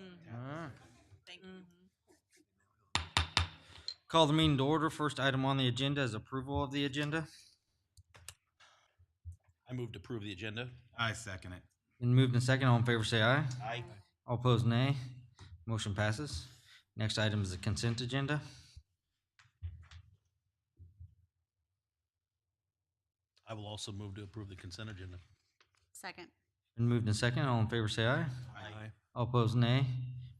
Mm-hmm. All right. Thank you. Call the meeting to order. First item on the agenda is approval of the agenda. I move to approve the agenda. I second it. Been moved and second. All in favor say aye. Aye. All opposed, nay. Motion passes. Next item is the consent agenda. I will also move to approve the consent agenda. Second. Been moved and second. All in favor say aye. Aye. All opposed, nay.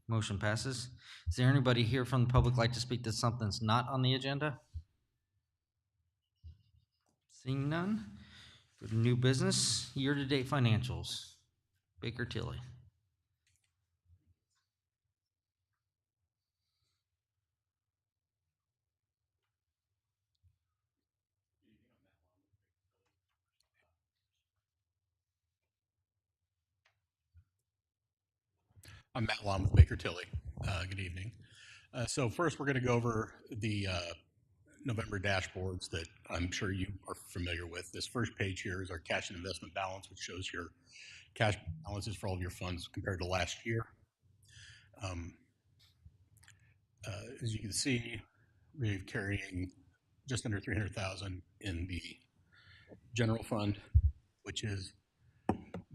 Motion passes. Is there anybody here from the public like to speak to something that's not on the agenda? Seeing none. Go to new business, year-to-date financials. Baker Tilly. I'm Matt Lom with Baker Tilly. Good evening. So first, we're going to go over the November dashboards that I'm sure you are familiar with. This first page here is our cash and investment balance, which shows your cash balances for all of your funds compared to last year. As you can see, we're carrying just under 300,000 in the general fund, which is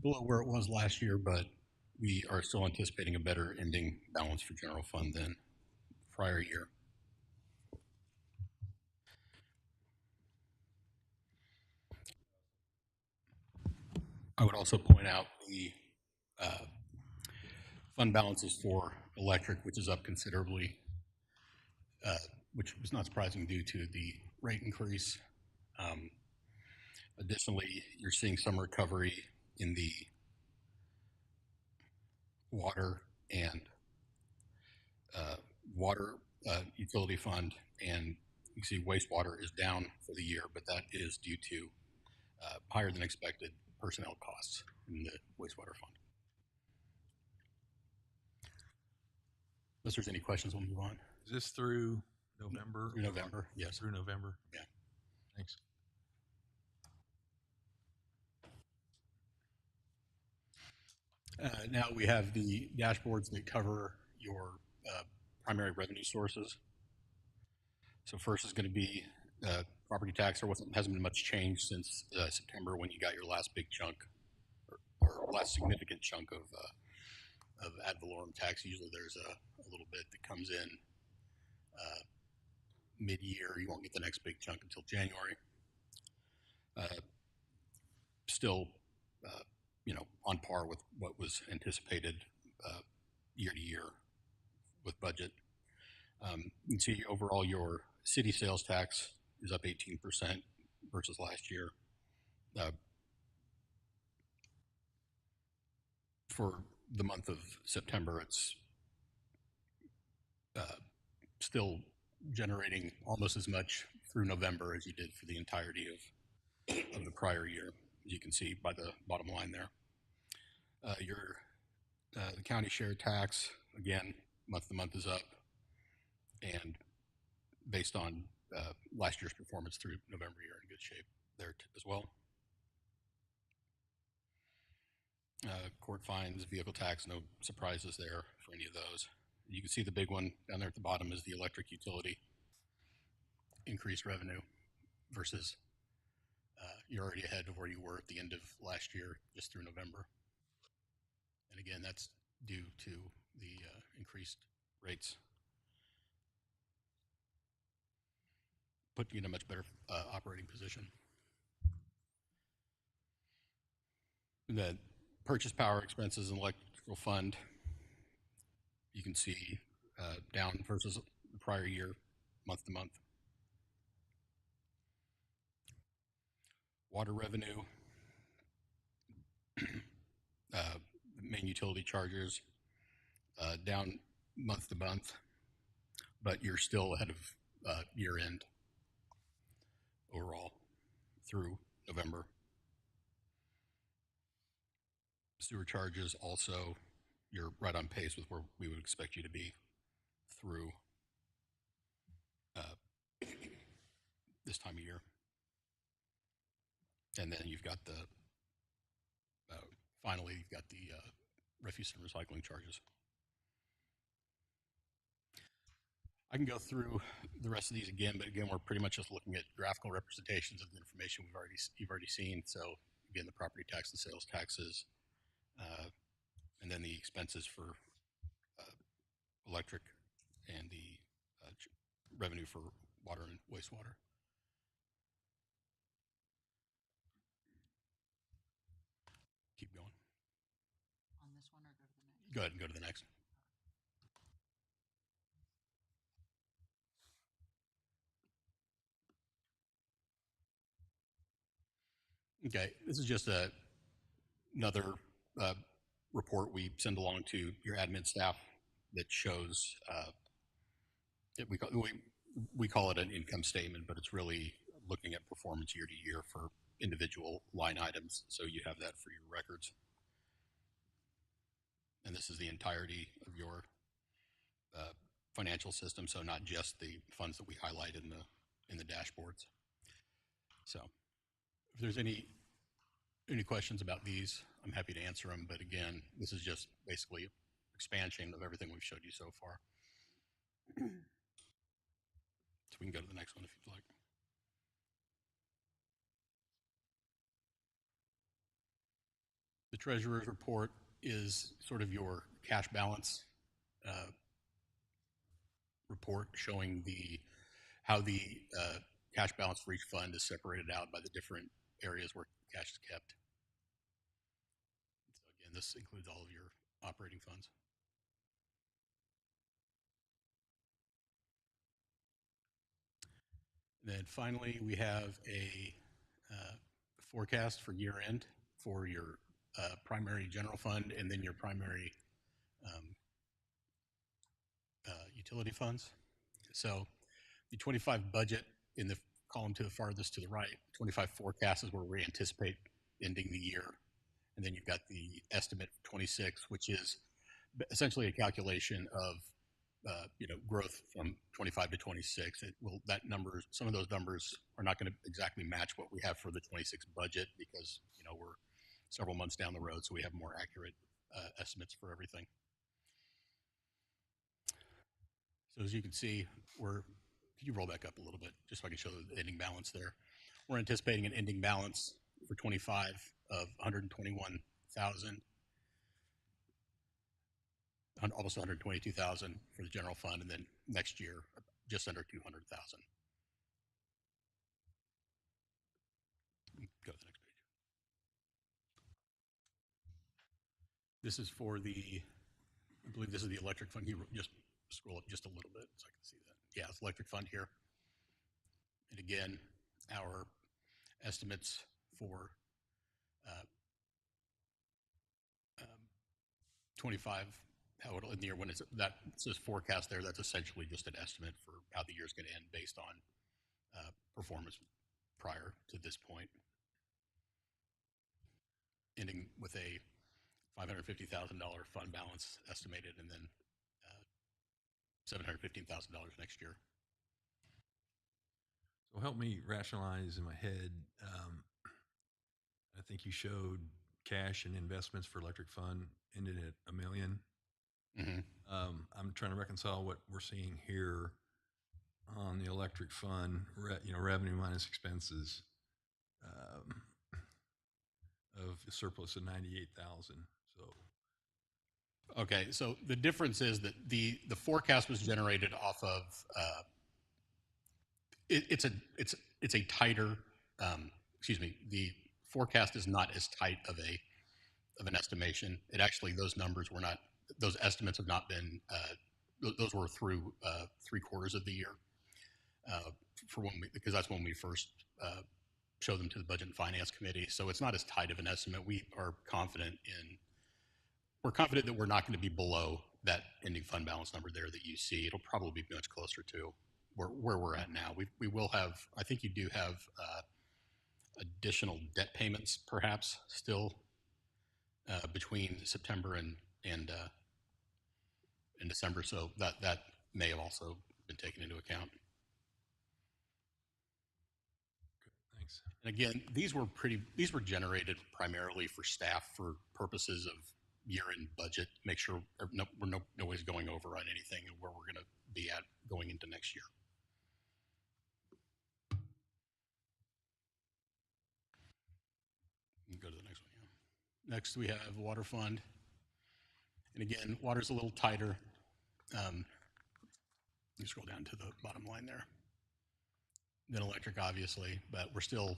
below where it was last year, but we are still anticipating a better ending balance for general fund than prior year. I would also point out the fund balances for electric, which is up considerably, which was not surprising due to the rate increase. Additionally, you're seeing some recovery in the water and water utility fund, and you can see wastewater is down for the year, but that is due to higher than expected personnel costs in the wastewater fund. Unless there's any questions, we'll move on. Is this through November? Through November, yes. Through November? Yeah. Thanks. Now we have the dashboards that cover your primary revenue sources. So first is going to be property tax. There hasn't been much change since September when you got your last big chunk or last significant chunk of ad valorem tax. Usually there's a little bit that comes in mid-year. You won't get the next big chunk until January. Still, on par with what was anticipated year to year with budget. You can see overall your city sales tax is up 18% versus last year. For the month of September, it's still generating almost as much through November as you did for the entirety of the prior year, as you can see by the bottom line there. The county share tax, again, month to month is up, and based on last year's performance through November, you're in good shape there as well. Court fines, vehicle tax, no surprises there for any of those. You can see the big one down there at the bottom is the electric utility increased revenue versus you're already ahead of where you were at the end of last year, just through November. And again, that's due to the increased rates. Put you in a much better operating position. The purchase power expenses and electrical fund, you can see down versus the prior year, month to month. Water revenue, main utility charges, down month to month, but you're still ahead of year end overall through November. Sewer charges also, you're right on pace with where we would expect you to be through this time of year. And then you've got finally, you've got the refuse and recycling charges. I can go through the rest of these again, but again, we're pretty much just looking at graphical representations of the information you've already seen. So again, the property tax, the sales taxes, and then the expenses for electric and the revenue for water and wastewater. Keep going. On this one or go to the next? Go ahead and go to the next. Okay, this is just another report we send along to your admin staff that shows we call it an income statement, but it's really looking at performance year to year for individual line items. So you have that for your records. And this is the entirety of your financial system, so not just the funds that we highlight in the dashboards. So if there's any questions about these, I'm happy to answer them. But again, this is just basically expansion of everything we've showed you so far. So we can go to the next one if you'd like. The treasurer's report is sort of your cash balance report, showing how the cash balance for each fund is separated out by the different areas where cash is kept. So again, this includes all of your operating funds. And then finally, we have a forecast for year end for your primary general fund and then your primary utility funds. So the 25 budget in the column to the farthest to the right, 25 forecast is where we anticipate ending the year. And then you've got the estimate for 26, which is essentially a calculation of growth from 25 to 26. Some of those numbers are not going to exactly match what we have for the 26 budget because we're several months down the road, so we have more accurate estimates for everything. So as you can see, could you roll back up a little bit just so I can show the ending balance there? We're anticipating an ending balance for 25 of 121,000, almost 122,000 for the general fund, and then next year just under 200,000. Go to the next page. This is for I believe this is the electric fund. You just scroll up just a little bit so I can see that. Yeah, it's electric fund here. And again, our estimates for 25, how it'll end the year when that says forecast there, that's essentially just an estimate for how the year is going to end based on performance prior to this point. Ending with a $550,000 fund balance estimated, and then $715,000 next year. So help me rationalize in my head. I think you showed cash and investments for electric fund ended at $1 million. Mm-hmm. I'm trying to reconcile what we're seeing here on the electric fund, revenue minus expenses of a surplus of 98,000. So, okay, so the difference is that the forecast was generated off of it's a tighter. The forecast is not as tight of an estimation. It actually, those estimates have not been. Those were through 3 quarters of the year. Because that's when we first show them to the Budget and Finance Committee. So it's not as tight of an estimate. We're confident that we're not going to be below that ending fund balance number there that you see. It'll probably be much closer to where we're at now. We will have, I think you do have additional debt payments perhaps still between September and December. So that may have also been taken into account. thanks. And again, these were generated primarily for staff for purposes of year-end budget. Make sure nobody's going over on anything and where we're going to be at going into next year. Go to the next one. Yeah. Next, we have water fund. And again, water's a little tighter. You scroll down to the bottom line there. Then electric, obviously, but we're still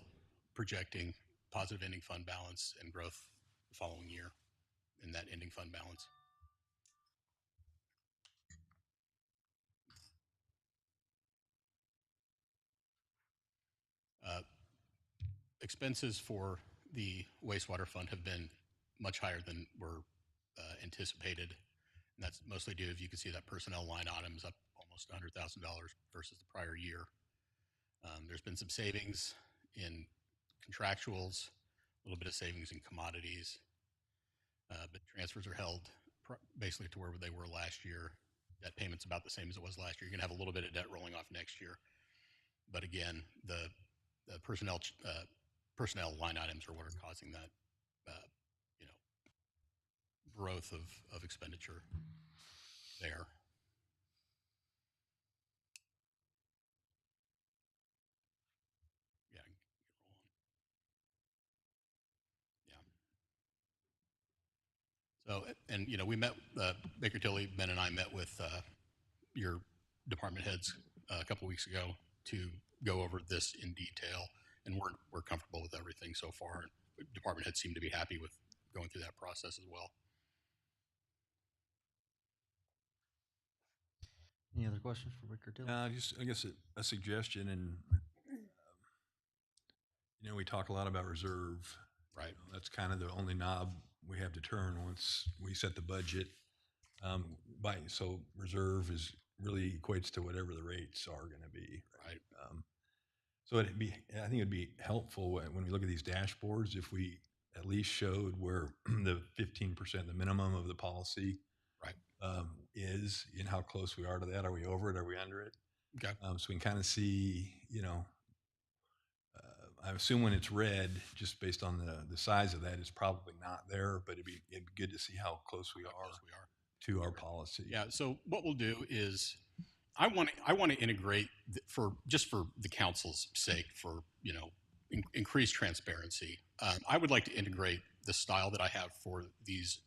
projecting positive ending fund balance and growth the following year in that ending fund balance. Expenses for the wastewater fund have been much higher than were anticipated. And that's mostly due, if you can see that personnel line item is up almost $100,000 versus the prior year. There's been some savings in contractuals, a little bit of savings in commodities, but transfers are held basically to where they were last year. Debt payment's about the same as it was last year. You're gonna have a little bit of debt rolling off next year. But again, the personnel line items are what are causing that, growth of expenditure there. Yeah. So, and we met, Baker Tilly, Ben and I met with your department heads a couple of weeks ago to go over this in detail, and we're comfortable with everything so far. Department heads seem to be happy with going through that process as well. Any other questions for Rick or Dylan? Just, I guess, a suggestion, and we talk a lot about reserve. Right. That's kind of the only knob we have to turn once we set the budget. So reserve is really equates to whatever the rates are going to be. Right. So I think it'd be helpful when we look at these dashboards if we at least showed where the 15%, the minimum of the policy, right, is, and how close we are to that. Are we over it? Are we under it? Okay. So we can kind of see, I assume when it's red, just based on the size of that, it's probably not there, but it'd be good to see how close we are to our policy. Yeah. So what we'll do is, I want to integrate for the council's sake, for increased transparency. I would like to integrate the style that I have for these.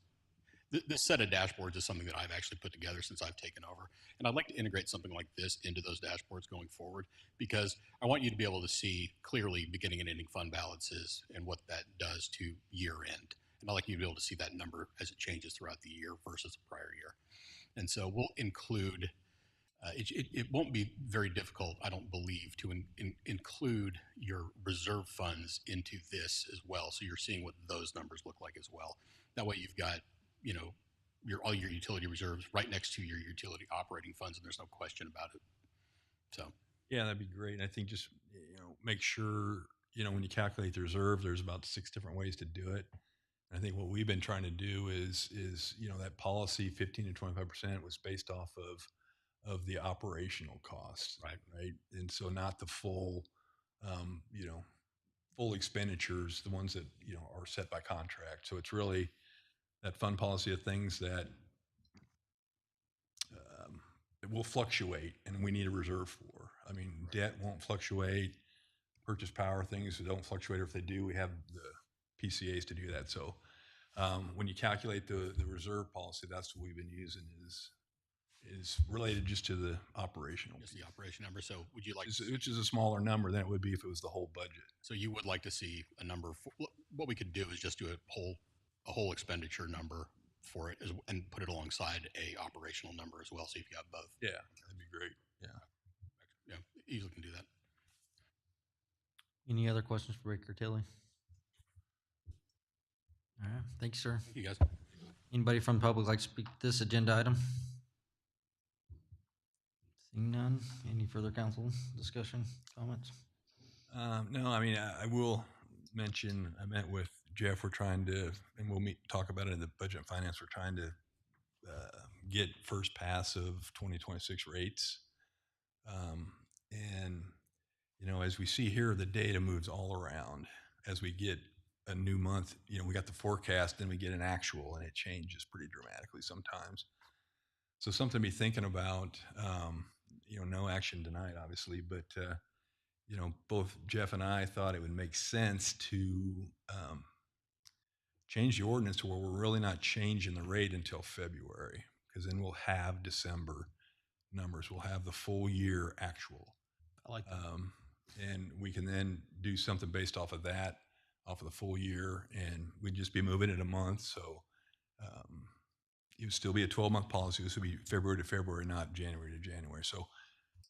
This set of dashboards is something that I've actually put together since I've taken over. And I'd like to integrate something like this into those dashboards going forward, because I want you to be able to see clearly beginning and ending fund balances and what that does to year end. And I'd like you to be able to see that number as it changes throughout the year versus the prior year. And so we'll include, it won't be very difficult, I don't believe, to include your reserve funds into this as well. So you're seeing what those numbers look like as well. That way you've got, all your utility reserves right next to your utility operating funds, and there's no question about it. So, yeah, that'd be great. I think just, make sure, when you calculate the reserve, there's about 6 different ways to do it. And I think what we've been trying to do is, that policy 15 to 25% was based off of the operational costs. Right. And so not the full, full expenditures, the ones that, are set by contract. So it's really that fund policy of things that it will fluctuate and we need a reserve for. I mean, debt won't fluctuate, purchase power things don't fluctuate, or if they do, we have the PCAs to do that. So when you calculate the reserve policy, that's what we've been using is related just to the operational. Just the operation number. So would you like, which is a smaller number than it would be if it was the whole budget. So you would like to see a number for, what we could do is just do a whole expenditure number for it and put it alongside a operational number as well. So you've got both. Yeah, that'd be great. Yeah, easily can do that. Any other questions for Rick or Tilly? All right, thank you, sir. Thank you, guys. Anybody from the public like to speak to this agenda item? Seeing none, any further council discussion, comments? No, I mean, I will mention, I met with Jeff, we're trying to, and we'll talk about it in the budget and finance, we're trying to get first pass of 2026 rates. And, as we see here, the data moves all around. As we get a new month, we got the forecast, then we get an actual, and it changes pretty dramatically sometimes. So something to be thinking about. No action tonight, obviously, but both Jeff and I thought it would make sense to change the ordinance to where we're really not changing the rate until February, because then we'll have December numbers. We'll have the full year actual. I like that. And we can then do something based off of that, off of the full year, and we'd just be moving it a month. So it would still be a 12-month policy. This would be February to February, not January to January. So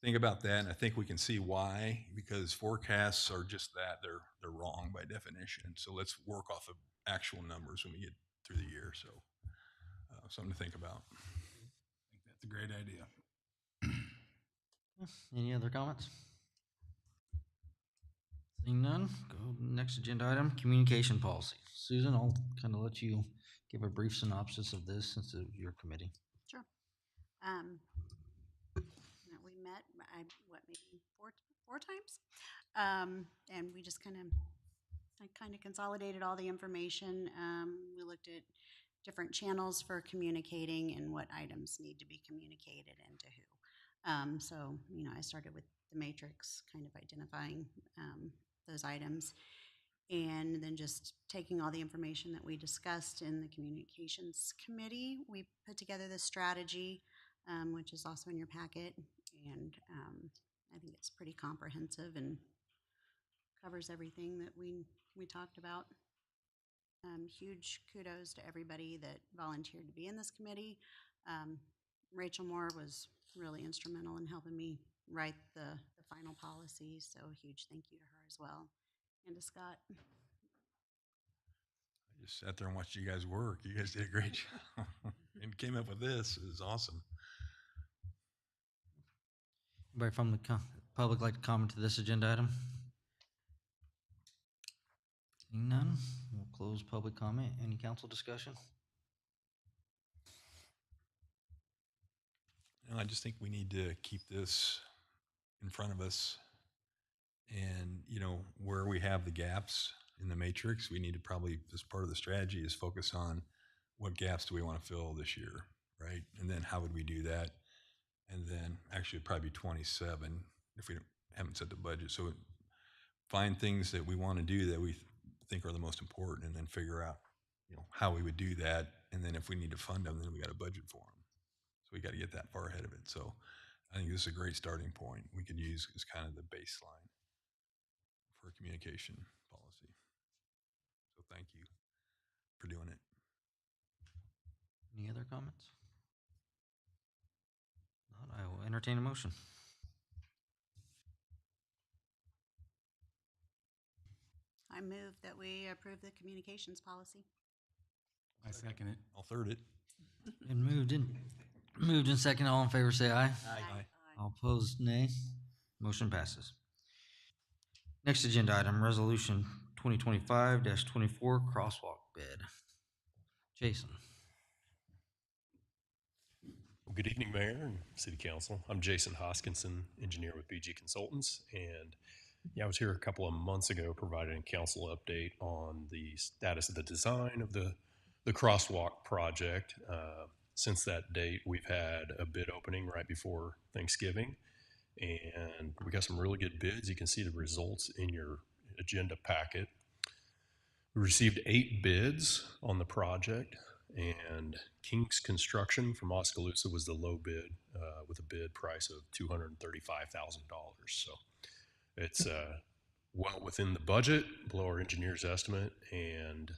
think about that, and I think we can see why, because forecasts are just that. They're wrong by definition. So let's work off of actual numbers when we get through the year. So something to think about. I think that's a great idea. Any other comments? Seeing none, go to the next agenda item, communication policy. Susan, I'll kind of let you give a brief synopsis of this since it's your committee. Sure. We met, maybe four times? And we just kind of consolidated all the information. We looked at different channels for communicating and what items need to be communicated and to who. So, I started with the matrix, kind of identifying those items, and then just taking all the information that we discussed in the communications committee. We put together this strategy, which is also in your packet, and I think it's pretty comprehensive and covers everything that we talked about. Huge kudos to everybody that volunteered to be in this committee. Rachel Moore was really instrumental in helping me write the final policy, so a huge thank you to her as well, and to Scott. I just sat there and watched you guys work. You guys did a great job and came up with this. It was awesome. Anybody from the public like to comment to this agenda item? Seeing none, we'll close public comment. Any council discussion? I just think we need to keep this in front of us, and where we have the gaps in the matrix, we need to probably, as part of the strategy, is focus on what gaps do we want to fill this year, right? And then how would we do that? And then actually it'd probably be 27 if we haven't set the budget. So find things that we want to do that we think are the most important, and then figure out how we would do that. And then if we need to fund them, then we got a budget for them. So we got to get that far ahead of it. So I think this is a great starting point we could use as kind of the baseline for communication policy. So thank you for doing it. Any other comments? Not, I will entertain a motion. I move that we approve the communications policy. I second it. I'll third it. And moved in second. All in favor, say aye. Aye. All opposed, nay. Motion passes. Next agenda item, resolution 2025-24 crosswalk bid. Jason. Well, good evening, Mayor and City Council. I'm Jason Hoskinson, engineer with BG Consultants, and I was here a couple of months ago providing a council update on the status of the design of the crosswalk project. Since that date, we've had a bid opening right before Thanksgiving, and we got some really good bids. You can see the results in your agenda packet. We received 8 bids on the project, and King's Construction from Oskaloosa was the low bid with a bid price of $235,000. So it's well within the budget, below our engineer's estimate, and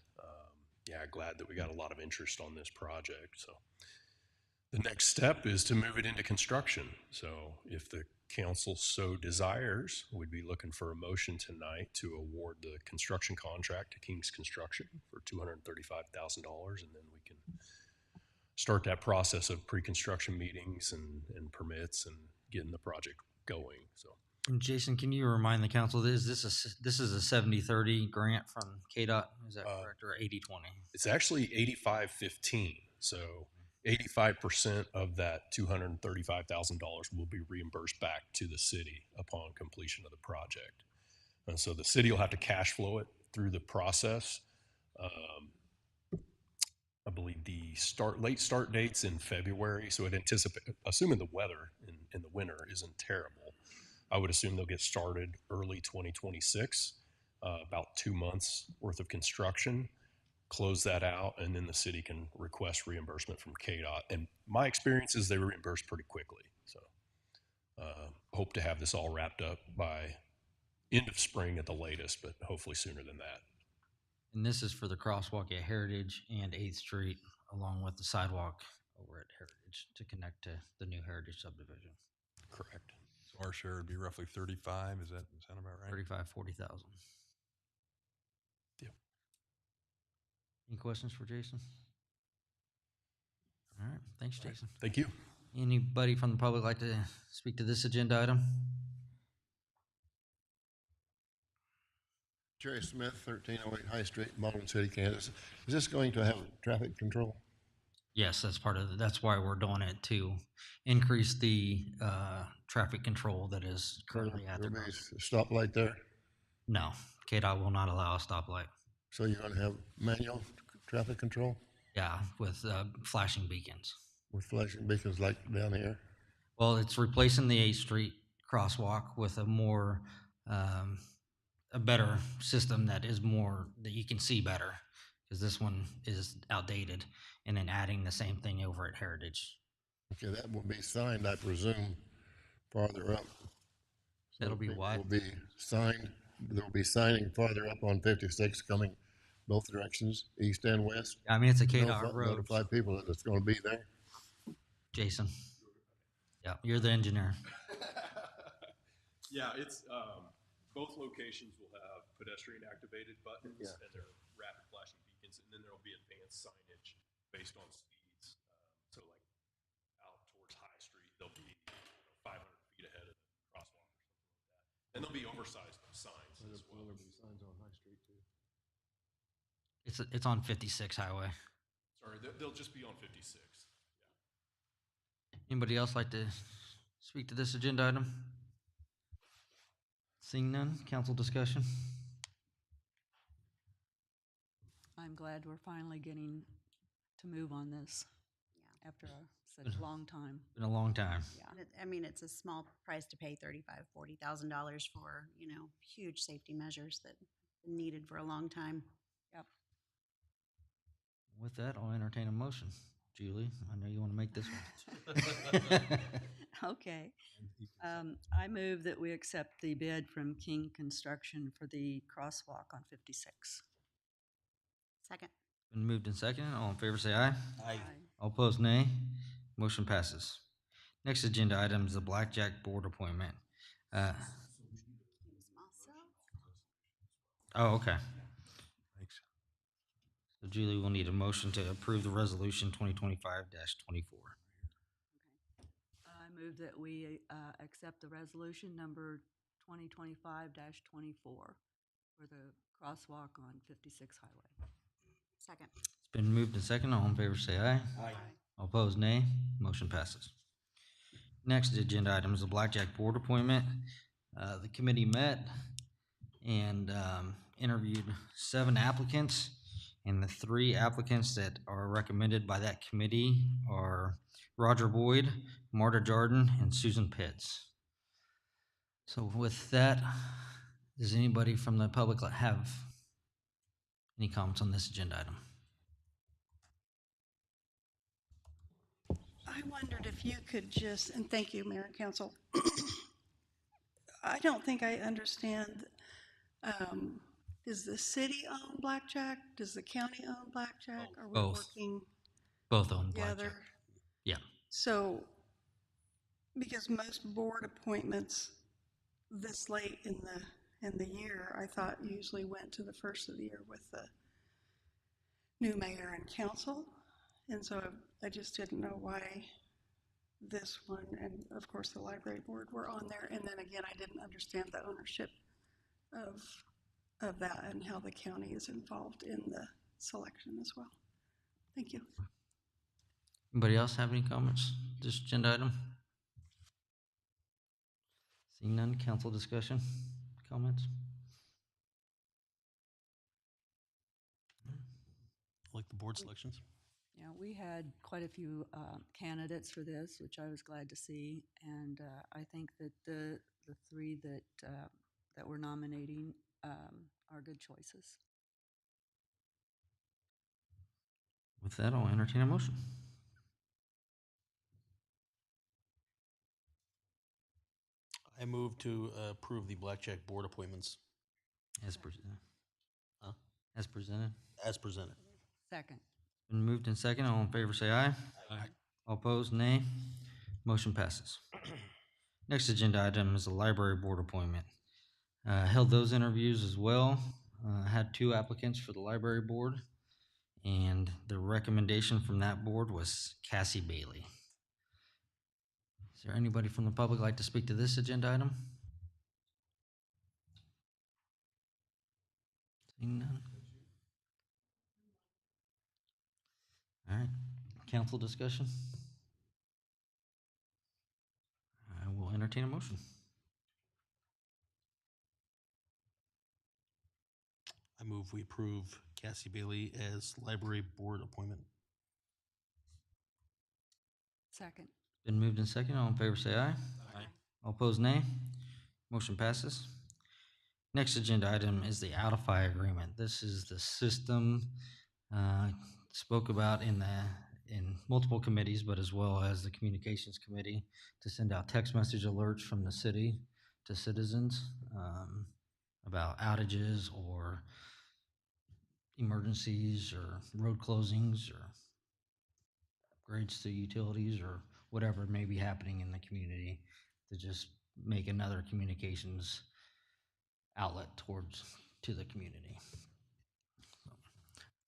glad that we got a lot of interest on this project. So the next step is to move it into construction. So if the council so desires, we'd be looking for a motion tonight to award the construction contract to King's Construction for $235,000, and then we can start that process of pre-construction meetings and permits and getting the project going. So, And Jason, can you remind the council, this is a 70-30 grant from KDOT, is that correct, or 80-20? it's actually 85-15. So 85% of that $235,000 will be reimbursed back to the city upon completion of the project. And so the city will have to cash flow it through the process. I believe the late start dates in February, so it assuming the weather in the winter isn't terrible, I would assume they'll get started early 2026, about 2 months worth of construction, close that out, and then the city can request reimbursement from KDOT. And my experience is they reimburse pretty quickly. So hope to have this all wrapped up by end of spring at the latest, but hopefully sooner than that. And this is for the crosswalk at Heritage and 8th Street, along with the sidewalk over at Heritage to connect to the new Heritage subdivision. Correct. So our share would be roughly 35. Does that sound about right? 40,000. Yep. Any questions for Jason? All right, thanks, Jason. Thank you. Anybody from the public like to speak to this agenda item? Jerry Smith, 1308 High Street, Baldwin City, Kansas. Is this going to have traffic control? Yes, that's part of that's why we're doing it, to increase the traffic control that is currently at the There'll be cross. a stoplight there, No, KDOT will not allow a stoplight. so you're going to have manual traffic control Yeah, with flashing beacons. with flashing beacons like down here? Well, it's replacing the 8th Street crosswalk with a more, a better system that is more, that you can see better, because this one is outdated, and then adding the same thing over at Heritage. Okay, that will be signed, I presume, farther up. So That'll be people what? Will be signed, there'll be signing farther up on 56 coming both directions, east and west. I mean, it's a KDOT road, Notify people that it's going to be there. Jason. Yeah, you're the engineer. Yeah, it's both locations will have pedestrian activated buttons Yeah. and their rapid flashing beacons, and then there'll be advanced signage based on speeds. So like out towards High Street, they'll be 500 feet ahead of the crosswalk or something like that. And there'll be oversized signs as well. Will there be signs on High Street too? It's on 56 highway. Sorry, they'll just be on 56. Anybody else like to speak to this agenda item? Seeing none, council discussion. I'm glad we're finally getting to move on this Yeah. after such a long time. Been a long time. Yeah, I mean, it's a small price to pay, $40,000 for, huge safety measures that been needed for a long time. Yep. With that, I'll entertain a motion. Julie, I know you want to make this one. Okay. I move that we accept the bid from King Construction for the crosswalk on 56. Second. Been moved and seconded. All in favor say aye. Aye. All opposed, nay. Motion passes. Next agenda item is the Blackjack Board appointment. Oh, okay. Thanks. So Julie will need a motion to approve the resolution 2025-24. I move that we accept the resolution number 2025-24 for the crosswalk on 56 Highway. Second. It's been moved and seconded. All in favor say aye. Aye. All opposed, nay. Motion passes. Next agenda item is the Blackjack Board appointment. The committee met and interviewed 7 applicants, and the 3 applicants that are recommended by that committee are Roger Boyd, Marta Jordan, and Susan Pitts. So with that, does anybody from the public have any comments on this agenda item? I wondered if you could just, and thank you, Mayor and Council. I don't think I understand, does the city own Blackjack? Does the county own Blackjack? Are we Both. working Both own Blackjack. together? Yeah. So, because most board appointments this late in the year, I thought usually went to the first of the year with the new mayor and council. And so I just didn't know why this one and of course the library board were on there. And then again, I didn't understand the ownership of that and how the county is involved in the selection as well. Thank you. Anybody else have any comments? This agenda item? Seeing none, council discussion, comments? Like the board selections? Yeah, we had quite a few candidates for this, which I was glad to see, and I think that the three that we're nominating are good choices. With that, I'll entertain a motion. I move to approve the Blackjack Board appointments As presented. Huh? As presented. as presented. Second. Been moved in second. All in favor say aye. Aye. All opposed, nay. Motion passes. Next agenda item is the library board appointment. Held those interviews as well. Had 2 applicants for the library board, and the recommendation from that board was Cassie Bailey. Is there anybody from the public like to speak to this agenda item? Seeing none. All right, council discussion. I will entertain a motion. I move we approve Cassie Bailey as library board appointment. Second. Been moved in second. All in favor say aye. Aye. All opposed, nay. Motion passes. Next agenda item is the Outify agreement. This is the system spoke about in multiple committees, but as well as the communications committee, to send out text message alerts from the city to citizens about outages or emergencies or road closings or upgrades to utilities or whatever may be happening in the community, to just make another communications outlet to the community.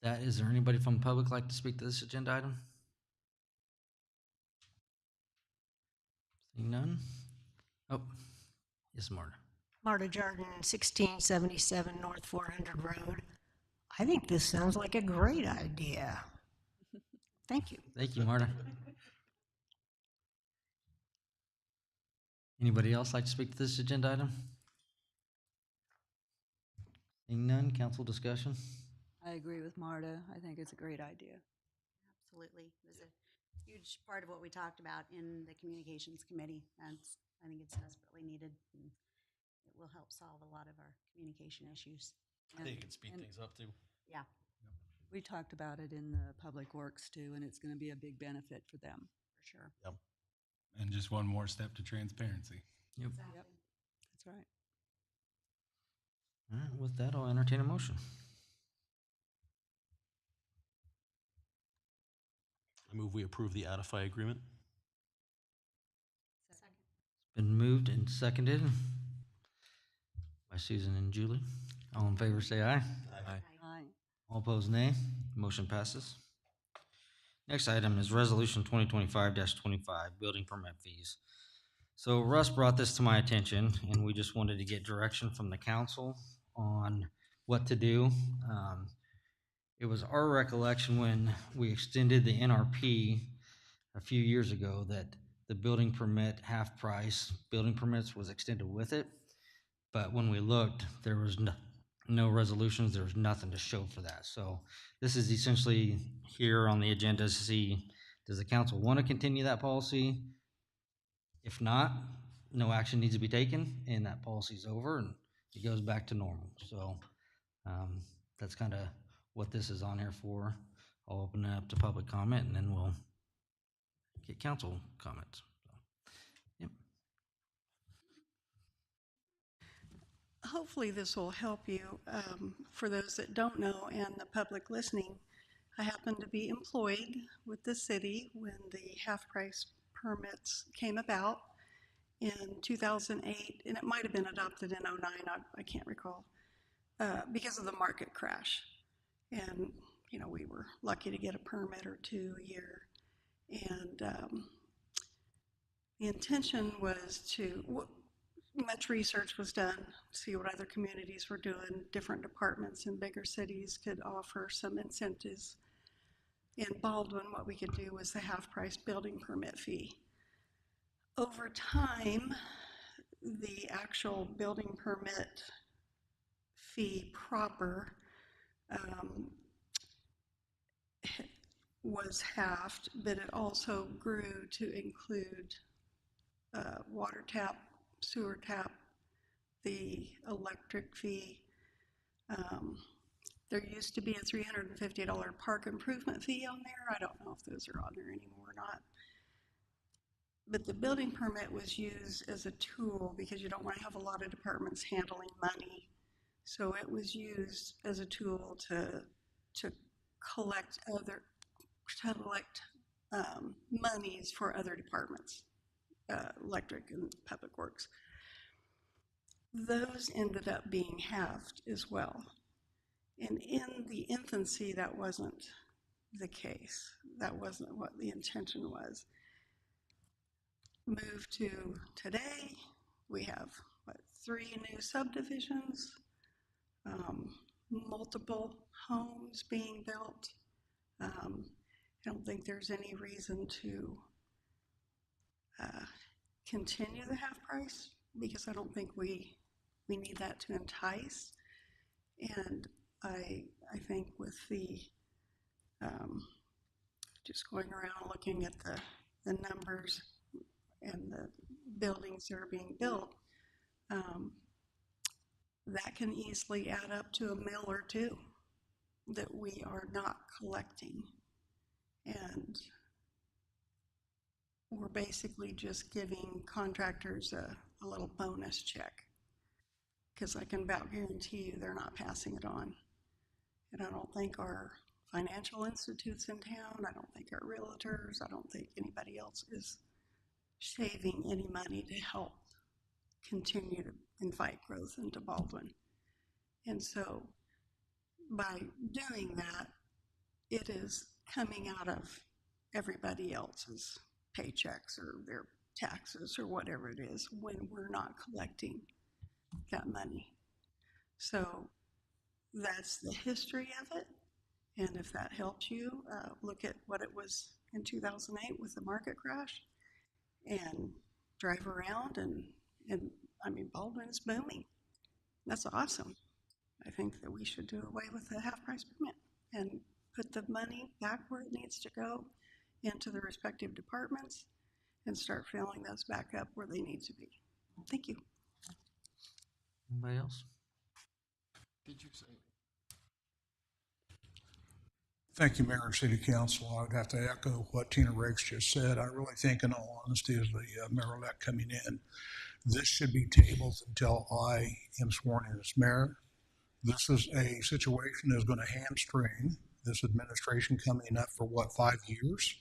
Is there anybody from the public like to speak to this agenda item? Seeing none? Oh, yes, Marta. Marta Jordan, 1677 North 400 Road. I think this sounds like a great idea. Thank you. Thank you, Marta. Anybody else like to speak to this agenda item? Seeing none, council discussion? I agree with Marta. I think it's a great idea. Absolutely. It was a huge part of what we talked about in the communications committee. I think it's desperately needed, and it will help solve a lot of our communication issues. I think it can speed And- things up too. Yeah, We talked about it in the public works too, and it's going to be a big benefit for them. for sure. And just one more step to transparency. Yep. Yep, that's right. All right, with that, I'll entertain a motion. I move we approve the Outify agreement. Been moved and seconded by Susan and Julie. All in favor say aye. Aye. All opposed, nay. Motion passes. Next item is Resolution 2025-25, building permit fees. So Russ brought this to my attention, and we just wanted to get direction from the council on what to do. It was our recollection when we extended the NRP a few years ago that the building permit half price building permits was extended with it. But when we looked, there was no resolutions, there was nothing to show for that. So this is essentially here on the agenda to see, does the council want to continue that policy? If not, no action needs to be taken, and that policy's over and it goes back to normal. So that's kind of what this is on here for. I'll open it up to public comment, and then we'll get council comments. Yep. Hopefully this will help you. For those that don't know and the public listening, I happen to be employed with the city when the half-price permits came about in 2008, and it might have been adopted in 09, I can't recall, because of the market crash. And, you know, we were lucky to get a permit or two a year. And the intention was much research was done to see what other communities were doing. Different departments in bigger cities could offer some incentives. In Baldwin, what we could do was the half-price building permit fee. Over time, the actual building permit fee proper was halved, but it also grew to include water tap, sewer tap, the electric fee. There used to be a $350 park improvement fee on there. I don't know if those are on there anymore or not. But the building permit was used as a tool because you don't want to have a lot of departments handling money. So it was used as a tool to collect monies for other departments, electric and public works. Those ended up being halved as well. And in the infancy, that wasn't the case. That wasn't what the intention was. Move to today, we have, 3 new subdivisions, multiple homes being built. I don't think there's any reason to continue the half price because I don't think we need that to entice. And I think with the just going around looking at the numbers and the buildings that are being built, that can easily add up to $1 million or $2 million that we are not collecting. And we're basically just giving contractors a little bonus check, because I can about guarantee you they're not passing it on. And I don't think our financial institutes in town, I don't think our realtors, I don't think anybody else is saving any money to help continue to invite growth into Baldwin. And so by doing that, it is coming out of everybody else's paychecks or their taxes or whatever it is when we're not collecting that money. So that's the history of it. And if that helps you, look at what it was in 2008 with the market crash and drive around and I mean, Baldwin's booming. That's awesome. I think that we should do away with the half price permit and put the money back where it needs to go into the respective departments and start filling those back up where they need to be. Thank you. Anybody else? Did you say? Thank you, Mayor and City Council. I would have to echo what Tina Riggs just said. I really think, in all honesty, as the mayor-elect coming in, this should be tabled until I am sworn in as mayor. This is a situation that's going to hamstring this administration coming up for 5 years?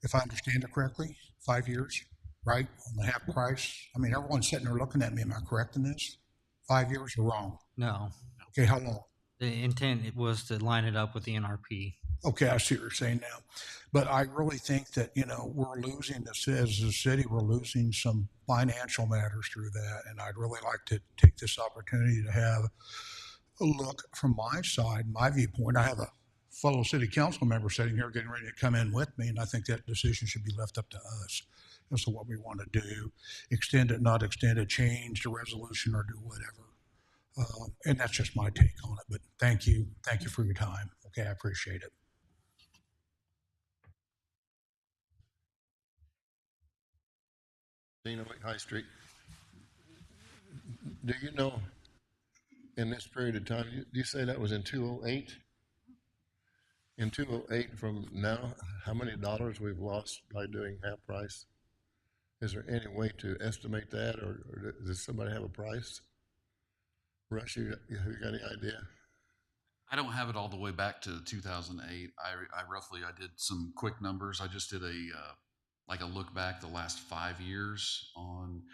If I understand it correctly, 5 years, right? On the half price. I mean, everyone's sitting there looking at me. Am I correct in this? 5 years or wrong? No. Okay, how long? The intent was to line it up with the NRP. Okay, I see what you're saying now. But I really think that, we're losing this as a city, we're losing some financial matters through that. And I'd really like to take this opportunity to have a look from my side, my viewpoint. I have a fellow city council member sitting here getting ready to come in with me, and I think that decision should be left up to us as to what we want to do. Extend it, not extend it, change the resolution, or do whatever. And that's just my take on it. But thank you for your time. Okay, I appreciate it. High Street. Do you know, in this period of time, do you say that was in 2008? In 2008 from now, how many dollars we've lost by doing half price? Is there any way to estimate that, or does somebody have a price? Russ, you got any idea? I don't have it all the way back to 2008. I did some quick numbers. I just did a look back the last 5 years on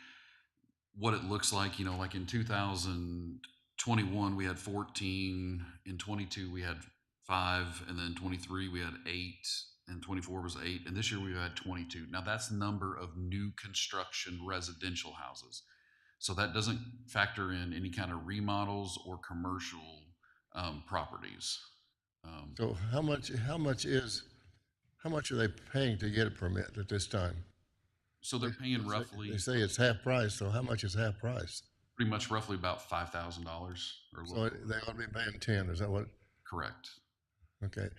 what it looks like. Like in 2021 we had 14, in 22 we had 5, and then 23 we had 8, and 24 was 8, and this year we've had 22. Now that's the number of new construction residential houses. So that doesn't factor in any kind of remodels or commercial properties. So how much are they paying to get a permit at this time? So they're paying roughly. They say it's half price. So how much is half price? Pretty much roughly about $5,000 or. So they ought to be paying 10. Is that what? Correct. Okay.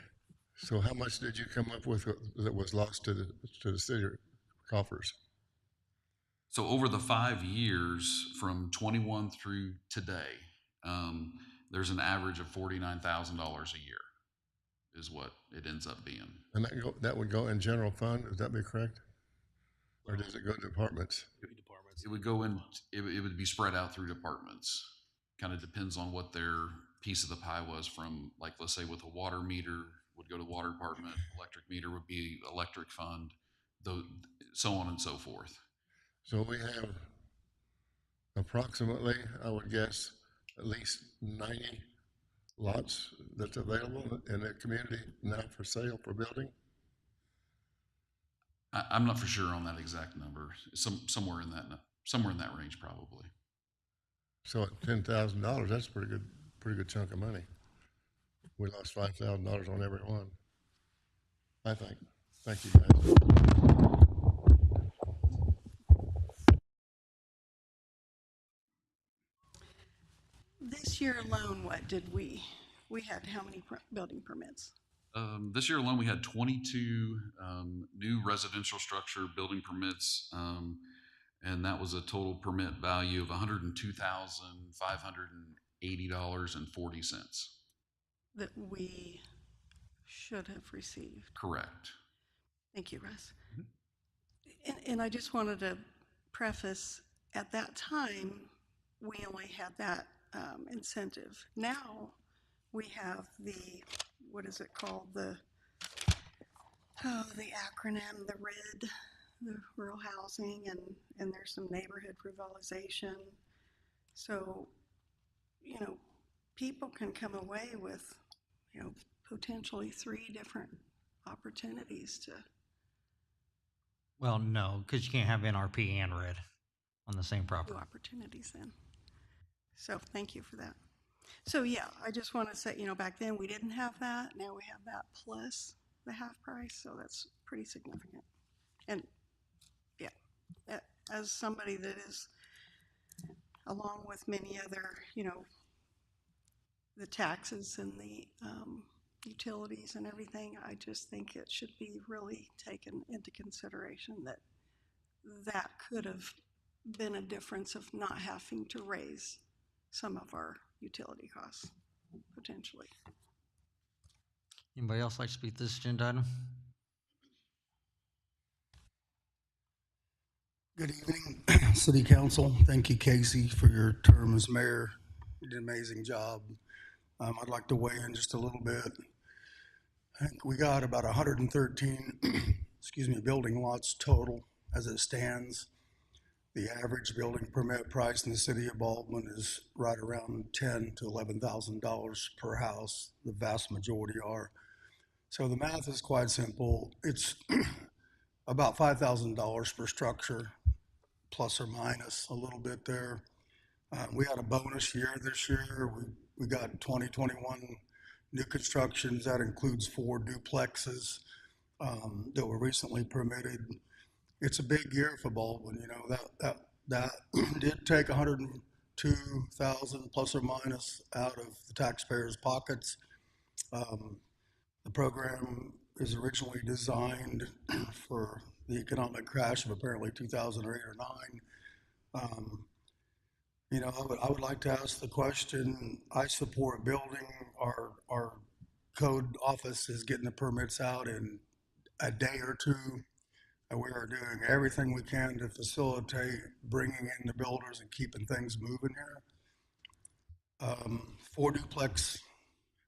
So how much did you come up with that was lost to the city coffers? So over the 5 years from 21 through today, there's an average of $49,000 a year is what it ends up being. And that would go in general fund, would that be correct? Or does it go to departments? It would go in, it would be spread out through departments. Kind of depends on what their piece of the pie was from, like, let's say with a water meter would go to water department, electric meter would be electric fund, so on and so forth. So we have approximately, I would guess, at least 90 lots that's available in the community now for sale for building? I'm not for sure on that exact number. Somewhere in that range, probably. So at $10,000, that's a pretty good chunk of money. We lost $5,000 on every one, I think. Thank you, guys. This year alone, what did we had how many building permits? This year alone, we had 22 new residential structure building permits, and that was a total permit value of $102,580.40. That we should have received. Correct. Thank you, Russ. And I just wanted to preface, at that time, we only had that incentive. Now we have what is it called? The acronym, the RED, the rural housing, and there's some neighborhood revitalization. So, people can come away with, potentially 3 different opportunities to. Well, no, because you can't have NRP and RED on the same property. 2 opportunities then. So thank you for that. So yeah, I just want to say, back then we didn't have that. Now we have that plus the half price. So that's pretty significant. And yeah, as somebody that is, along with many other, the taxes and the utilities and everything, I just think it should be really taken into consideration that could have been a difference of not having to raise some of our utility costs, potentially. Anybody else like to speak to this agenda item? Good evening, City Council. Thank you, Casey, for your term as mayor. You did an amazing job. I'd like to weigh in just a little bit. I think we got about 113, building lots total as it stands. The average building permit price in the city of Baldwin is right around $10,000 to $11,000 per house. The vast majority are. So the math is quite simple. It's about $5,000 per structure, plus or minus a little bit there. We had a bonus year this year. We got 2021 new constructions. That includes 4 duplexes that were recently permitted. It's a big year for Baldwin. That did take 102,000 plus or minus out of the taxpayers' pockets. The program is originally designed for the economic crash of apparently 2008 or 9. I would like to ask the question. I support building. Our code office is getting the permits out in a day or 2. And we are doing everything we can to facilitate bringing in the builders and keeping things moving here. 4 duplex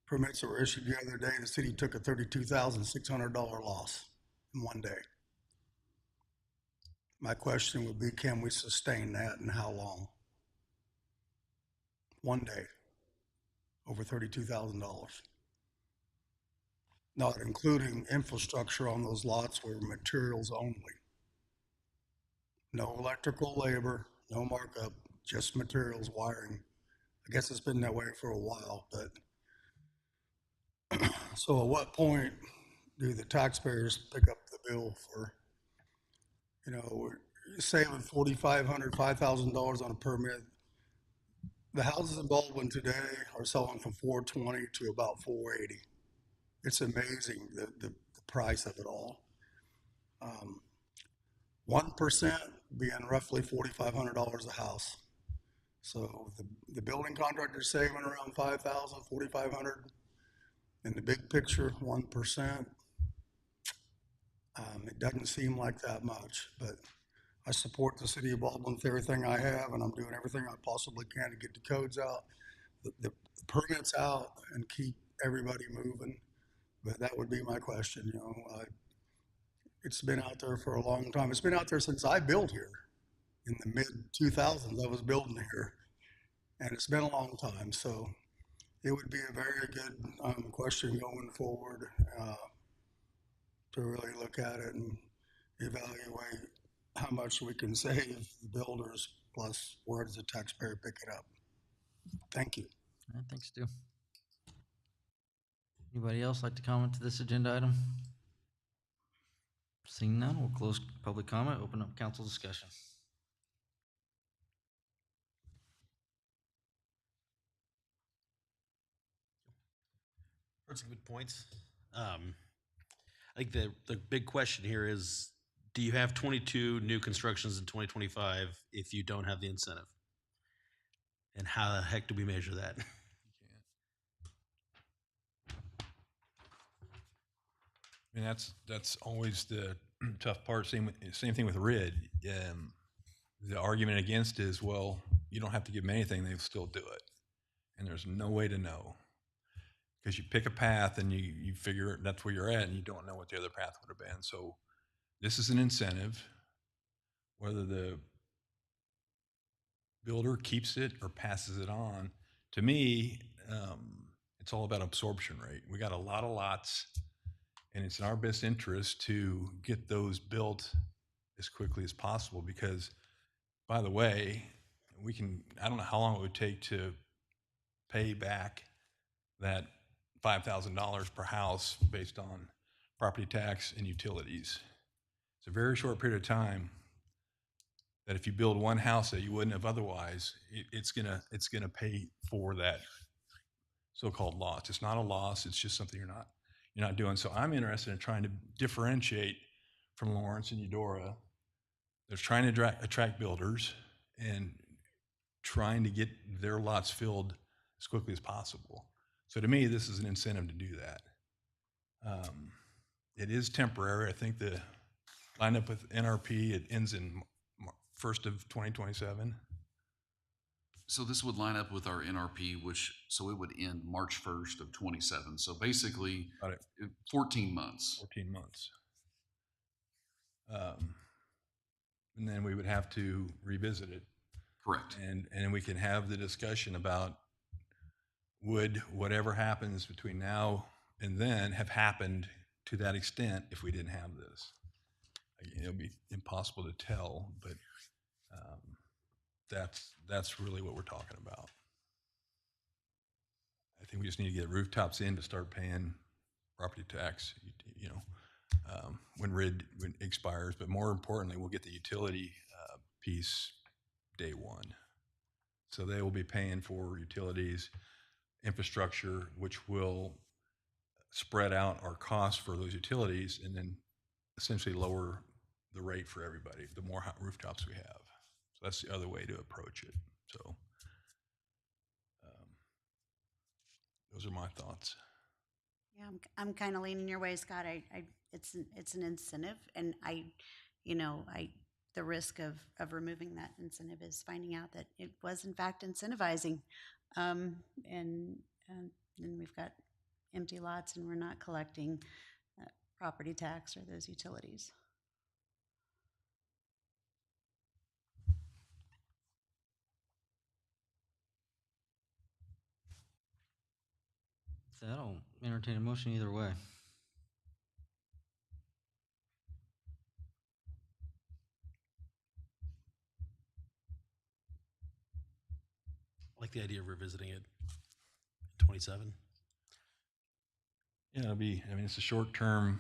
permits that were issued the other day. The city took a $32,600 loss in one day. My question would be, can we sustain that and how long? One day, over $32,000. Not including infrastructure on those lots were materials only. No electrical labor, no markup, just materials, wiring. I guess it's been that way for a while, but so at what point do the taxpayers pick up the bill for, we're saving $4,500, $5,000 on a permit. The houses in Baldwin today are selling from $420 to about $480. it's amazing the price of it all. 1% being roughly $4,500 a house. So the building contractor's saving around 5,000, 4,500. In the big picture, 1%. It doesn't seem like that much, but I support the city of Baldwin with everything I have, and I'm doing everything I possibly can to get the codes out, the permits out, and keep everybody moving. But that would be my question. You know, it's been out there for a long time. It's been out there since I built here in the mid 2000s. I was building here, and it's been a long time. So it would be a very good question going forward to really look at it and evaluate how much we can save the builders, plus where does the taxpayer pick it up? Thank you. All right, thanks, Stu. Anybody else like to comment to this agenda item? Seeing none, we'll close public comment, open up council discussion. Heard some good points. I think the big question here is, do you have 22 new constructions in 2025 if you don't have the incentive? And how the heck do we measure that? I mean, that's always the tough part. Same thing with RID. The argument against is, well, you don't have to give them anything; they'll still do it. And there's no way to know, because you pick a path and you figure that's where you're at, and you don't know what the other path would have been. So this is an incentive. Whether the builder keeps it or passes it on, to me, it's all about absorption rate. We got a lot of lots, and it's in our best interest to get those built as quickly as possible, because, by the way, I don't know how long it would take to pay back that $5,000 per house based on property tax and utilities. It's a very short period of time that if you build one house that you wouldn't have otherwise, it's gonna pay for that so-called loss. It's not a loss. It's just something you're not doing. So I'm interested in trying to differentiate from Lawrence and Eudora. They're trying to attract builders and trying to get their lots filled as quickly as possible. So to me, this is an incentive to do that. It is temporary. I think the lineup with NRP, it ends in 1st of 2027. So this would line up with our NRP, so it would end March 1st of 27. So basically, 14 months. 14 months. And then we would have to revisit it. Correct. And then we can have the discussion about, would whatever happens between now and then have happened to that extent if we didn't have this? It'll be impossible to tell, but that's really what we're talking about. I think we just need to get rooftops in to start paying property tax, when RID expires. But more importantly, we'll get the utility piece day one. So they will be paying for utilities, infrastructure, which will spread out our costs for those utilities and then essentially lower the rate for everybody, the more rooftops we have. So that's the other way to approach it. So those are my thoughts. Yeah, I'm kind of leaning your way, Scott. It's an incentive, and the risk of removing that incentive is finding out that it was in fact incentivizing, and then we've got empty lots, and we're not collecting property tax or those utilities. So I'll entertain a motion either way. I like the idea of revisiting it in 27. Yeah, it's a short term,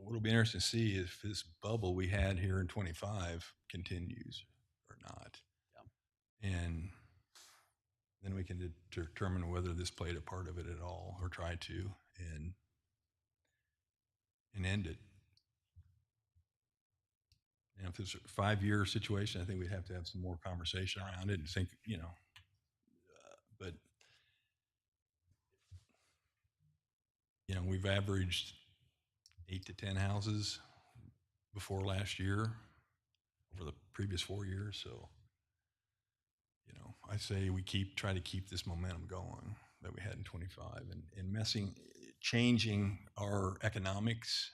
what'll be interesting to see if this bubble we had here in 25 continues or not. Yeah. And then we can determine whether this played a part of it at all, or try to. And and end it. And if it's a 5-year situation, I think we'd have to have some more conversation around it and think, but we've averaged 8 to 10 houses before last year over the previous 4 years. So, I say we try to keep this momentum going that we had in 25 and changing our economics.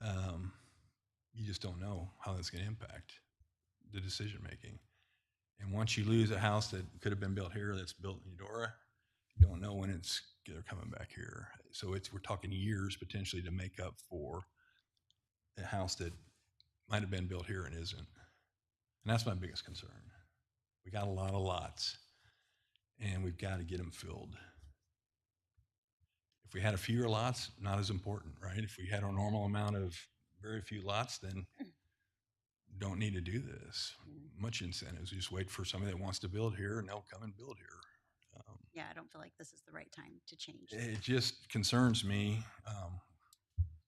You just don't know how that's going to impact the decision making. And once you lose a house that could have been built here that's built in Eudora, you don't know when they're coming back here. So we're talking years potentially to make up for a house that might have been built here and isn't. And that's my biggest concern. We got a lot of lots, and we've got to get them filled. If we had a fewer lots, not as important, right? If we had our normal amount of very few lots, then don't need to do this. Much incentives. You just wait for somebody that wants to build here, and they'll come and build here. Yeah, I don't feel like this is the right time to change. It just concerns me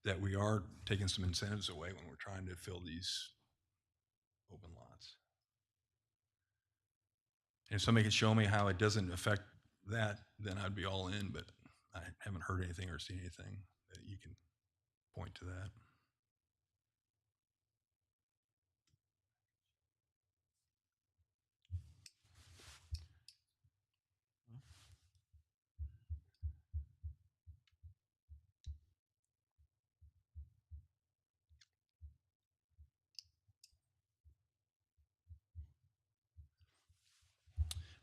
that we are taking some incentives away when we're trying to fill these open lots. If somebody could show me how it doesn't affect that, then I'd be all in, but I haven't heard anything or seen anything that you can point to that.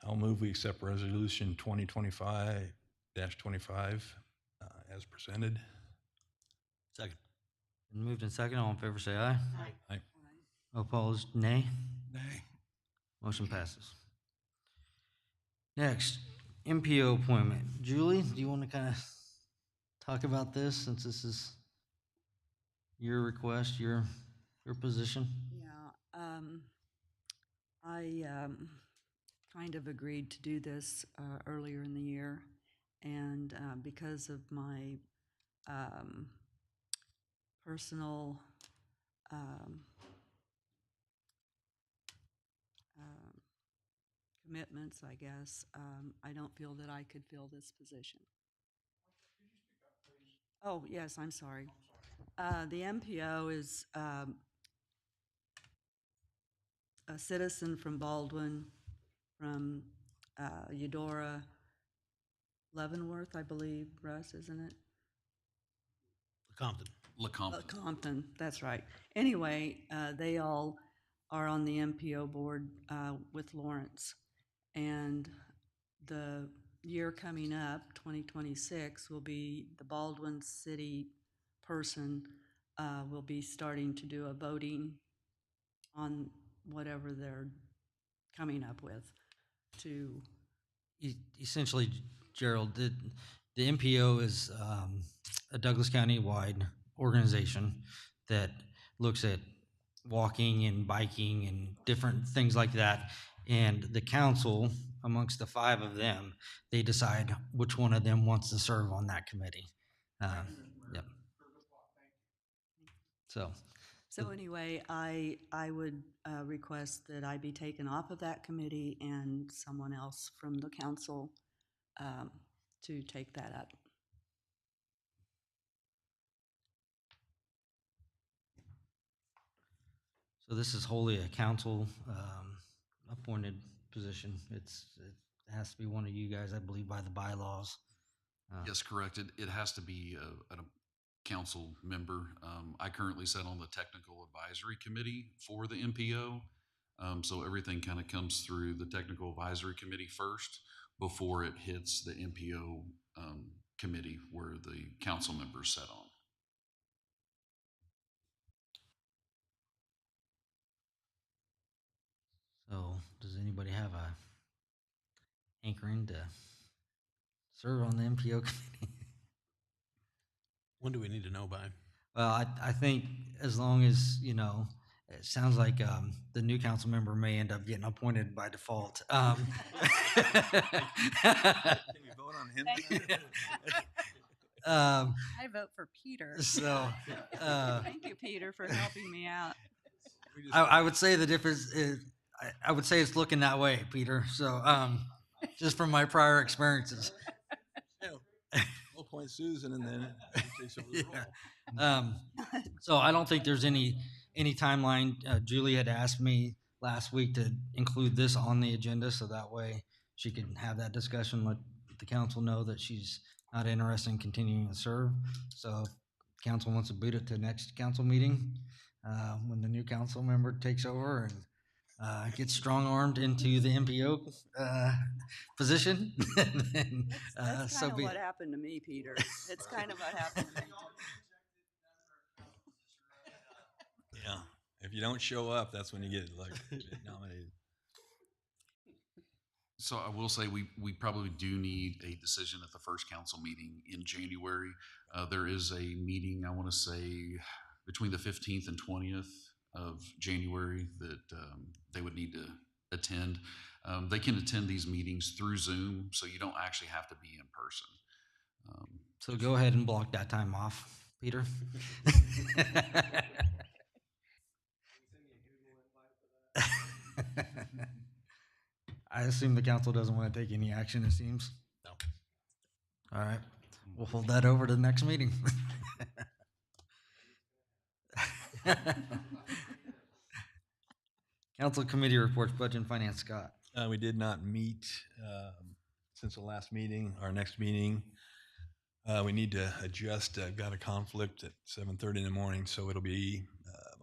I'll move we accept resolution 2025-25 as presented. Second. Moved and second. All in favor, say aye. Aye. Opposed, nay. Nay. Motion passes. Next, MPO appointment. Julie, do you want to kind of talk about this since this is your request, your position? Yeah, I kind of agreed to do this earlier in the year, and because of my personal commitments, I guess, I don't feel that I could fill this position. Oh, yes, I'm sorry. The MPO is a citizen from Baldwin, from Eudora, Leavenworth, I believe, Russ, isn't it? Compton. Compton, that's right. Anyway, they all are on the MPO board with Lawrence. And the year coming up, 2026, will be the Baldwin City person will be starting to do a voting on whatever they're coming up with to. Essentially, Gerald, the MPO is a Douglas County-wide organization that looks at walking and biking and different things like that. And the council, amongst the 5 of them, they decide which one of them wants to serve on that committee. Yep. So anyway, I would request that I be taken off of that committee and someone else from the council to take that up. So this is wholly a council appointed position. It has to be one of you guys, I believe, by the bylaws. Yes, correct. It has to be a council member. I currently sit on the technical advisory committee for the MPO. So everything kind of comes through the technical advisory committee first before it hits the MPO committee where the council members sit on. So does anybody have a hankering to serve on the MPO committee? When do we need to know by? Well, I think as long as, it sounds like the new council member may end up getting appointed by default. Can we vote on him? I vote for Peter. So, Thank you, Peter, for helping me out. I would say the difference is, I would say it's looking that way, Peter. So, just from my prior experiences. We'll appoint Susan and then she takes over the Yeah. role. So I don't think there's any timeline. Julie had asked me last week to include this on the agenda, so that way she can have that discussion, let the council know that she's not interested in continuing to serve. So if council wants to boot it to next council meeting, when the new council member takes over and gets strong-armed into the MPO position, then That's so kind of be what it. happened to me, Peter. It's kind of what happened to me. Yeah. If you don't show up, that's when you get nominated. So I will say we probably do need a decision at the first council meeting in January. There is a meeting, I want to say, between the 15th and 20th of January that they would need to attend. They can attend these meetings through Zoom, so you don't actually have to be in person. So go ahead and block that time off, Peter. I assume the council doesn't want to take any action, it seems. No. All right, we'll hold that over to the next meeting. Council committee reports, budget and finance, Scott. We did not meet since the last meeting. Our next meeting, we need to adjust. Got a conflict at 7:30 in the morning, so it'll be.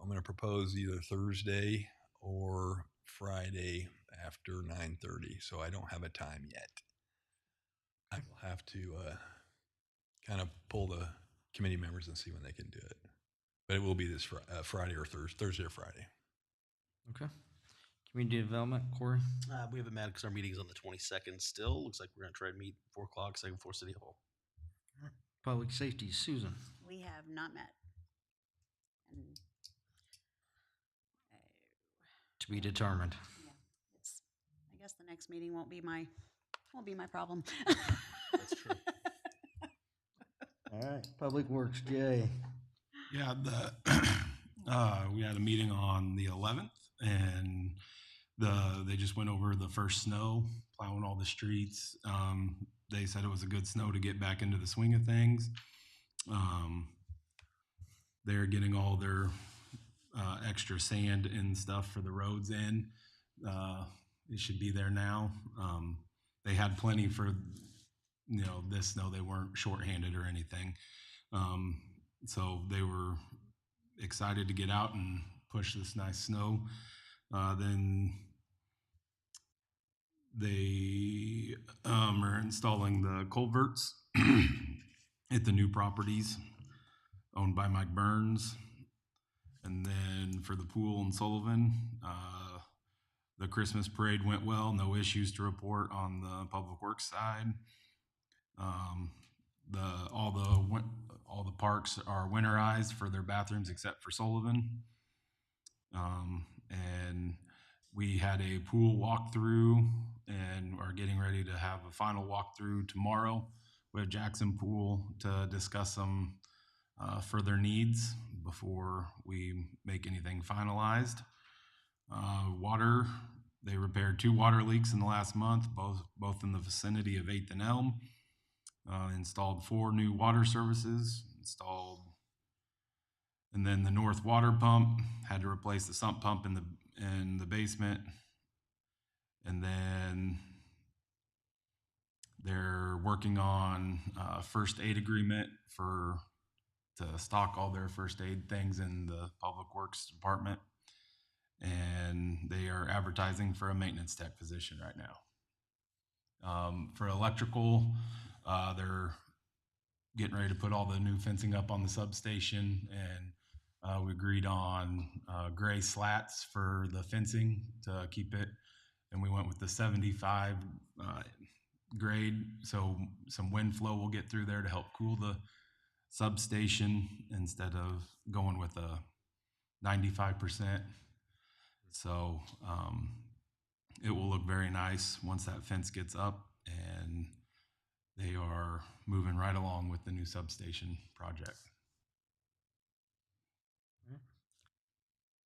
I'm going to propose either Thursday or Friday after 9:30. So I don't have a time yet. I will have to kind of pull the committee members and see when they can do it. But it will be this Friday or Thursday or Friday. Okay. Community development, Corey. We haven't met because our meeting's on the 22nd still. Looks like we're going to try to meet 4 o'clock, second floor City Hall. Public safety, Susan. We have not met. And To be determined. yeah, I guess the next meeting won't be my problem. That's true. All right. Public works, Jay. Yeah, we had a meeting on the 11th, and they just went over the first snow, plowing all the streets. They said it was a good snow to get back into the swing of things. They're getting all their extra sand and stuff for the roads in. It should be there now. They had plenty for this snow. They weren't shorthanded or anything. So they were excited to get out and push this nice snow. Then they are installing the culverts at the new properties owned by Mike Burns. And then for the pool in Sullivan, the Christmas parade went well. No issues to report on the public works side. All the parks are winterized for their bathrooms except for Sullivan. And we had a pool walkthrough and are getting ready to have a final walkthrough tomorrow with Jackson Pool to discuss some further needs before we make anything finalized. Water, they repaired 2 water leaks in the last month, both in the vicinity of 8th and Elm. Installed 4 new water services, and then the north water pump, had to replace the sump pump in the basement. And then they're working on a first aid agreement to stock all their first aid things in the public works department. And they are advertising for a maintenance tech position right now. For electrical, they're getting ready to put all the new fencing up on the substation, and we agreed on gray slats for the fencing to keep it, and we went with the 75 grade, so some wind flow will get through there to help cool the substation instead of going with a 95%. So it will look very nice once that fence gets up, and they are moving right along with the new substation project.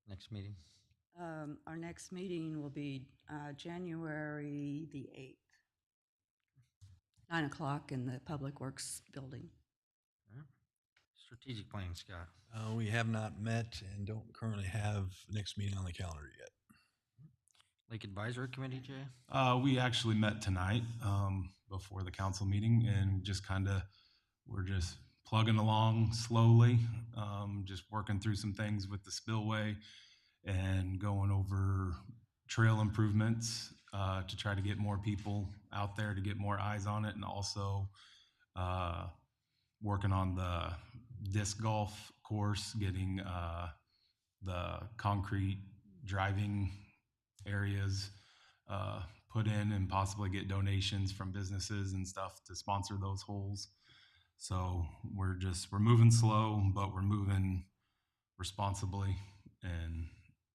Next meeting. Our next meeting will be January the 8th, 9 o'clock in the Public Works Building. Strategic planning, Scott. We have not met and don't currently have the next meeting on the calendar yet. Lake Advisory Committee, Jay? We actually met tonight before the council meeting, and just we're just plugging along slowly, just working through some things with the spillway and going over trail improvements to try to get more people out there, to get more eyes on it, and also working on the disc golf course, getting the concrete driving areas put in, and possibly get donations from businesses and stuff to sponsor those holes. So we're moving slow, but we're moving responsibly and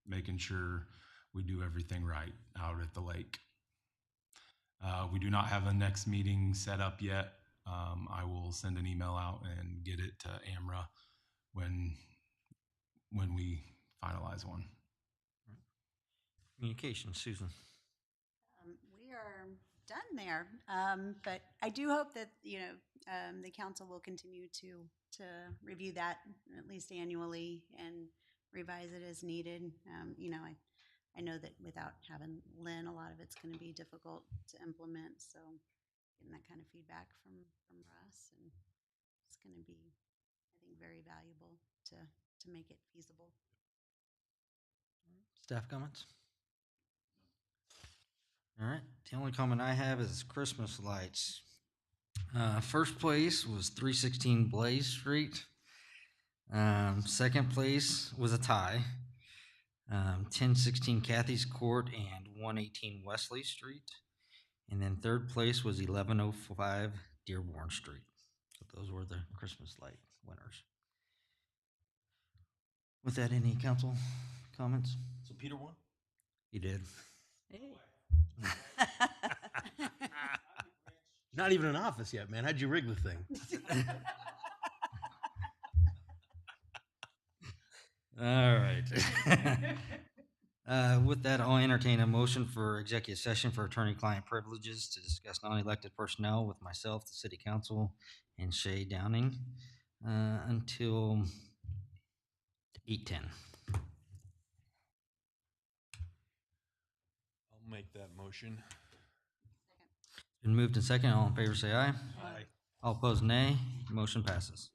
making sure we do everything right out at the lake. We do not have a next meeting set up yet. I will send an email out and get it to Amra when we finalize one. Communications, Susan. We are done there, but I do hope that the council will continue to review that at least annually and revise it as needed. I know that without having Lynn, a lot of it's going to be difficult to implement. So getting that kind of feedback from Russ, and it's going to be, I think, very valuable to make it feasible. Staff comments? All right. The only comment I have is Christmas lights. First place was 316 Blaze Street. Second place was a tie. 1016 Kathy's Court and 118 Wesley Street. And then third place was 1105 Dearborn Street. So those were the Christmas light winners. With that, any council comments? So Peter won? He did. Hey. Not even in office yet, man. How'd you rig the thing? All right. With that, I'll entertain a motion for executive session for attorney-client privileges to discuss non-elected personnel with myself, the city council, and Shay Downing until 8:10. I'll make that motion. Been moved and second. All in favor, say aye. Aye. All opposed, nay. Motion passes.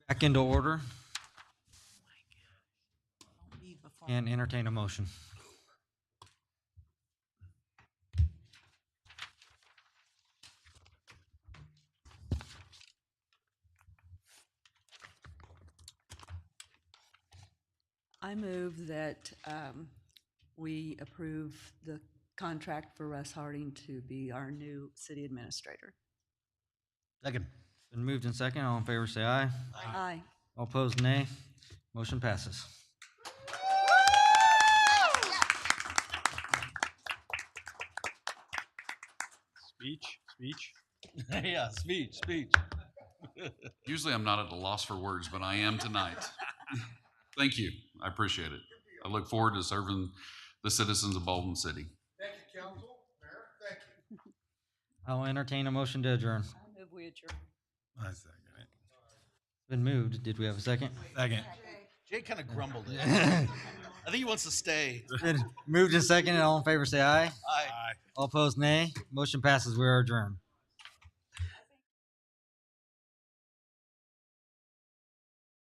Back into order. And entertain a motion. I move that we approve the contract for Russ Harding to be our new city administrator. Second. Been moved in second. All in favor, say aye. Aye. All opposed, nay. Motion passes. Speech. Yeah, speech. Usually I'm not at a loss for words, but I am tonight. Thank you. I appreciate it. I look forward to serving the citizens of Baldwin City. Thank you, council, mayor, thank you. I'll entertain a motion to adjourn. I move we adjourn. I second it. Been moved. Did we have a second? Second. Jay kind of grumbled it. I think he wants to stay. Been moved in second. All in favor, say aye. Aye. All opposed, nay. Motion passes. We are adjourned.